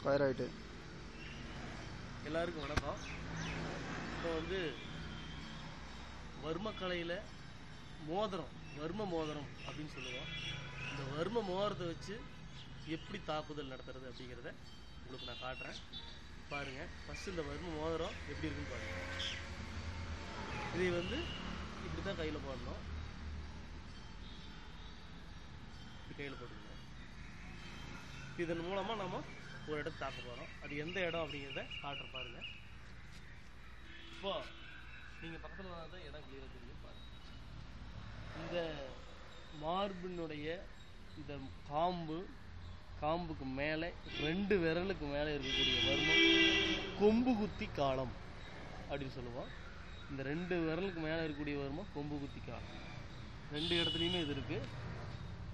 Fire ஆகிட்டு. எல்லாருக்கும் வணக்கம். இப்போ வந்து வர்மக்கலையில் மோதிரம், வர்ம மோதிரம் அப்படின்னு சொல்லுவோம். இந்த வர்ம மோதிரத்தை வச்சு எப்படி தாக்குதல் நடத்துறது அப்படிங்கிறத உங்களுக்கு நான் காட்டுறேன். பாருங்கள். ஃபஸ்ட்டு இந்த வர்ம மோதிரம் எப்படி இருக்குன்னு பாருங்கள். இதை வந்து இப்படி தான் கையில் போடணும். இப்படி கையில் போட்டுக்கணும். இதன் மூலமாக நம்ம ஒரு இடத்த தாக்க போகிறோம். அது எந்த இடம் அப்படிங்கிறத காட்டுற பாருங்கள். இப்போ நீங்கள் பக்கத்தில் தான் இடம் கிளியராக தெரியும் பாருங்கள். இந்த மார்பினுடைய இந்த காம்புக்கு மேலே 2 விரலுக்கு மேலே இருக்கக்கூடிய வர்மம் கொம்பு குத்தி காலம் அப்படின்னு சொல்லுவோம். இந்த 2 விரலுக்கு மேலே இருக்கக்கூடிய வர்மம் கொம்பு குத்தி காலம். 2 இடத்துலையுமே இது இருக்குது.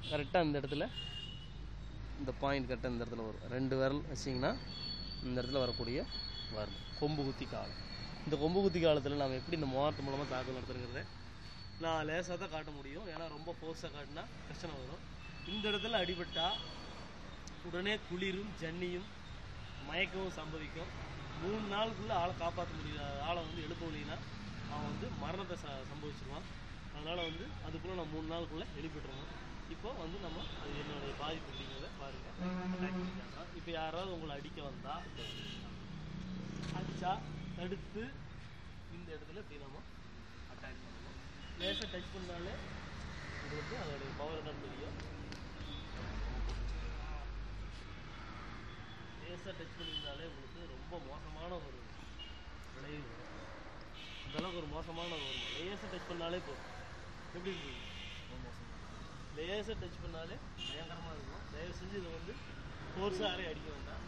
கரெக்டாக இந்த இடத்துல இந்த பாயிண்ட் கரெக்டாக இந்த இடத்துல வரும். 2 விரல் வச்சிங்கன்னா இந்த இடத்துல வரக்கூடிய வர்மம் கொம்பு குத்தி காலம். இந்த கொம்பு குத்தி காலத்தில் நாம் எப்படி இந்த மோதிரத்து மூலமாக தாக்குதல் நடத்துறங்கிறத நான் லேசாக தான் காட்ட முடியும். ஏன்னா ரொம்ப ஃபோர்ஸாக காட்டினா பிரச்சனை வரும். இந்த இடத்துல அடிபட்டால் உடனே குளிரும் ஜன்னியும் மயக்கமும் சம்பவிக்கும். 3 நாளுக்குள்ளே ஆளை காப்பாற்ற முடியல, ஆளை வந்து எழுப்ப முடியலனா அவன் வந்து மரணத்தை சம்பவிச்சிருவான். அதனால் வந்து அதுக்குள்ளே நான் 3 நாளுக்குள்ளே எழுப்பிட்டுருவோம். இப்போ வந்து நம்ம அது என்னுடைய பாதிப்பு அப்படிங்கிறத பாருங்கள். இப்போ யாராவது உங்களை அடிக்க வந்தால் அடித்தா தடுத்து இந்த இடத்துல இப்படி நம்ம அட்டாக் பண்ணணும். லேசாக டச் பண்ணாலே உங்களுக்கு அதோடைய பவர் என்னன்னு தெரியும். லேசாக டச் பண்ணியிருந்தாலே உங்களுக்கு ரொம்ப மோசமான ஒரு விளைவு வரும். அந்தளவுக்கு ஒரு மோசமான ஒரு லேசாக டச் பண்ணாலே போதும். எப்படி இருக்குது? ரொம்ப மோசம். லேசாக டச் பண்ணாலே பயங்கரமாக இருக்கும். தயவு செஞ்சு இதை வந்து ஃபோர்ஸாக யாரையும் அடிக்க வேண்டாம்.